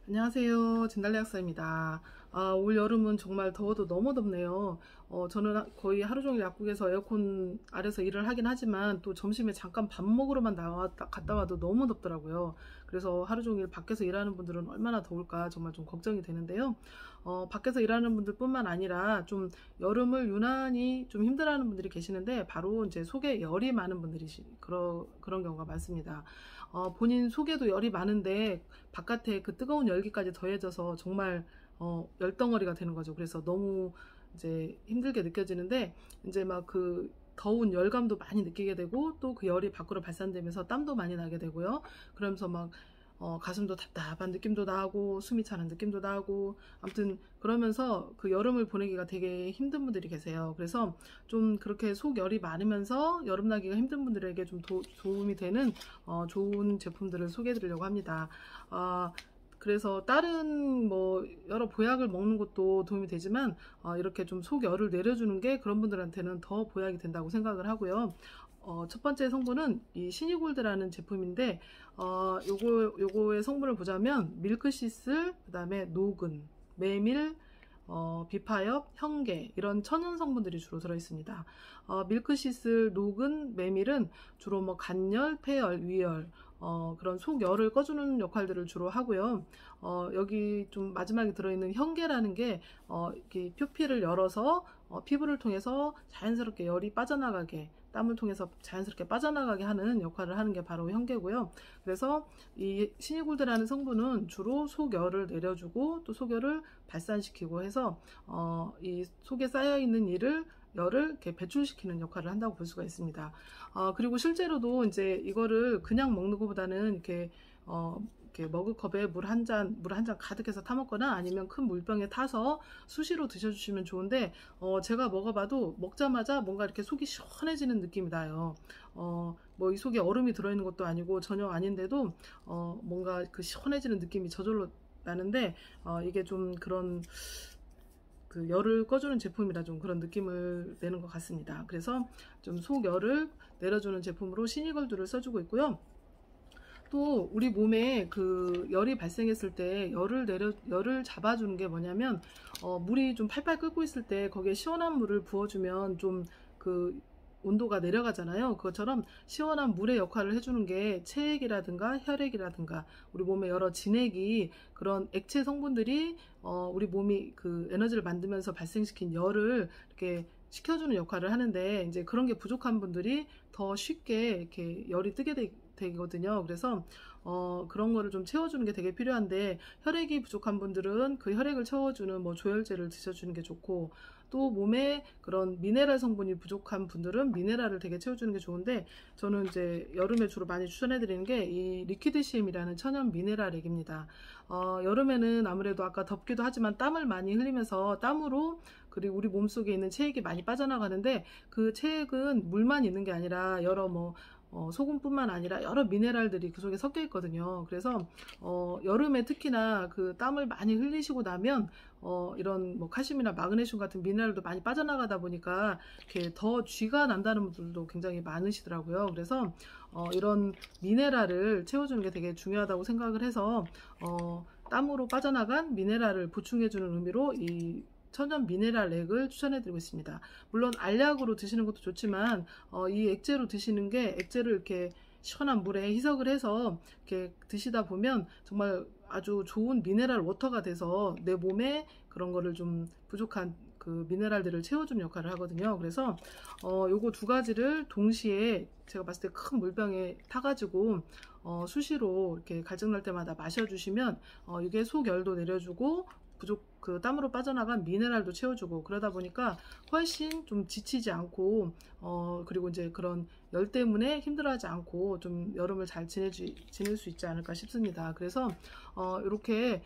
안녕하세요. 진달래 약사입니다. 올 여름은 정말 더워도 너무 덥네요. 저는 거의 하루 종일 약국에서 에어컨 아래서 일을 하긴 하지만 또 점심에 잠깐 밥 먹으러만 갔다 와도 너무 덥더라고요. 그래서 하루 종일 밖에서 일하는 분들은 얼마나 더울까 정말 좀 걱정이 되는데요. 밖에서 일하는 분들 뿐만 아니라 좀 여름을 유난히 좀 힘들어하는 분들이 계시는데 바로 이제 속에 열이 많은 분들이 그런 경우가 많습니다. 본인 속에도 열이 많은데 바깥에 그 뜨거운 열기까지 더해져서 정말 열덩어리가 되는 거죠. 그래서 너무 이제 힘들게 느껴지는데 이제 막 그 더운 열감도 많이 느끼게 되고 또 그 열이 밖으로 발산되면서 땀도 많이 나게 되고요. 그러면서 막 가슴도 답답한 느낌도 나고 숨이 차는 느낌도 나고 아무튼 그러면서 그 여름을 보내기가 되게 힘든 분들이 계세요. 그래서 좀 그렇게 속열이 많으면서 여름 나기가 힘든 분들에게 좀 도움이 되는 좋은 제품들을 소개해 드리려고 합니다. 그래서 다른 뭐 여러 보약을 먹는 것도 도움이 되지만 이렇게 좀 속열을 내려주는 게 그런 분들한테는 더 보약이 된다고 생각을 하고요. 첫 번째 성분은 이 시니골드라는 제품인데 요거의 성분을 보자면 밀크시슬, 그 다음에 노근, 메밀, 비파엽, 현계 이런 천연 성분들이 주로 들어있습니다. 밀크시슬, 노근, 메밀은 주로 뭐 간열, 폐열, 위열 그런 속열을 꺼주는 역할들을 주로 하고요. 여기 좀 마지막에 들어있는 현계라는 게 이렇게 표피를 열어서 피부를 통해서 자연스럽게 열이 빠져나가게, 땀을 통해서 자연스럽게 빠져나가게 하는 역할을 하는 게 바로 현계고요. 그래서 이 시니골드라는 성분은 주로 속열을 내려주고 또 속열을 발산시키고 해서 이 속에 쌓여있는 열을 이렇게 배출시키는 역할을 한다고 볼 수가 있습니다. 그리고 실제로도 이제 이거를 그냥 먹는 것보다는 이렇게 머그컵에 물 한 잔 가득해서 타 먹거나 아니면 큰 물병에 타서 수시로 드셔주시면 좋은데 제가 먹어봐도 먹자마자 뭔가 이렇게 속이 시원해지는 느낌이 나요. 뭐 이 속에 얼음이 들어있는 것도 아니고 전혀 아닌데도 뭔가 그 시원해지는 느낌이 저절로 나는데 이게 좀 그런 그 열을 꺼주는 제품이라 좀 그런 느낌을 내는 것 같습니다. 그래서 좀 속열을 내려주는 제품으로 시니걸드를 써주고 있고요. 또 우리 몸에 그 열이 발생했을 때 열을 잡아주는 게 뭐냐면 물이 좀 팔팔 끓고 있을 때 거기에 시원한 물을 부어주면 좀 그 온도가 내려가잖아요. 그것처럼 시원한 물의 역할을 해주는 게 체액이라든가 혈액이라든가 우리 몸의 여러 진액이 그런 액체 성분들이 우리 몸이 그 에너지를 만들면서 발생시킨 열을 이렇게 식혀주는 역할을 하는데 이제 그런 게 부족한 분들이 더 쉽게 이렇게 열이 뜨게 되거든요. 그래서 그런 거를 좀 채워주는 게 되게 필요한데 혈액이 부족한 분들은 그 혈액을 채워주는 뭐 조혈제를 드셔주는 게 좋고 또 몸에 그런 미네랄 성분이 부족한 분들은 미네랄을 되게 채워주는 게 좋은데 저는 이제 여름에 주로 많이 추천해드리는 게 이 리퀴드 CM이라는 천연 미네랄 액입니다. 여름에는 아무래도 아까 덥기도 하지만 땀을 많이 흘리면서 땀으로 그리고 우리 몸속에 있는 체액이 많이 빠져나가는데 그 체액은 물만 있는 게 아니라 여러 뭐 소금뿐만 아니라 여러 미네랄들이 그 속에 섞여 있거든요. 그래서 여름에 특히나 그 땀을 많이 흘리시고 나면 이런 뭐 칼슘이나 마그네슘 같은 미네랄도 많이 빠져나가다 보니까 이렇게 더 쥐가 난다는 분들도 굉장히 많으시더라고요. 그래서 이런 미네랄을 채워주는 게 되게 중요하다고 생각을 해서 땀으로 빠져나간 미네랄을 보충해주는 의미로 이 천연 미네랄 액을 추천해드리고 있습니다. 물론 알약으로 드시는 것도 좋지만 이 액체로 드시는 게 액체를 이렇게 시원한 물에 희석을 해서 이렇게 드시다 보면 정말 아주 좋은 미네랄 워터가 돼서 내 몸에 그런 거를 좀 부족한 그 미네랄들을 채워주는 역할을 하거든요. 그래서 요거 두 가지를 동시에 제가 봤을 때 큰 물병에 타가지고 수시로 이렇게 갈증날 때마다 마셔주시면 이게 속열도 내려주고 그 땀으로 빠져나간 미네랄도 채워주고 그러다 보니까 훨씬 좀 지치지 않고 그리고 이제 그런 열 때문에 힘들어하지 않고 좀 여름을 잘 지낼 수 있지 않을까 싶습니다. 그래서 이렇게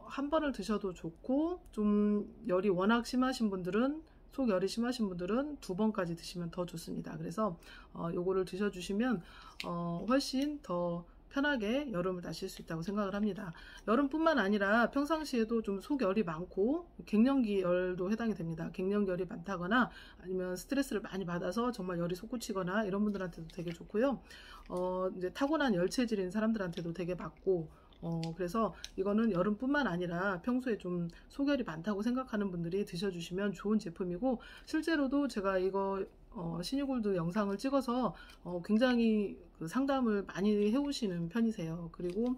한 번을 드셔도 좋고 좀 열이 워낙 심하신 분들은 속열이 심하신 분들은 두 번까지 드시면 더 좋습니다. 그래서 요거를 드셔주시면 훨씬 더 편하게 여름을 나실 수 있다고 생각을 합니다. 여름뿐만 아니라 평상시에도 좀 속열이 많고 갱년기 열도 해당이 됩니다. 갱년기열이 많다거나 아니면 스트레스를 많이 받아서 정말 열이 솟구치거나 이런 분들한테도 되게 좋고요. 이제 타고난 열체질인 사람들한테도 되게 맞고 그래서 이거는 여름뿐만 아니라 평소에 좀 소결이 많다고 생각하는 분들이 드셔주시면 좋은 제품이고, 실제로도 제가 이거 시니골드 영상을 찍어서 굉장히 그 상담을 많이 해오시는 편이세요. 그리고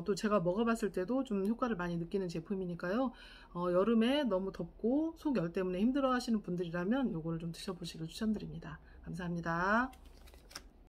또 제가 먹어봤을 때도 좀 효과를 많이 느끼는 제품이니까요. 여름에 너무 덥고 속 열 때문에 힘들어 하시는 분들이라면 요거를 좀 드셔보시길 추천드립니다. 감사합니다.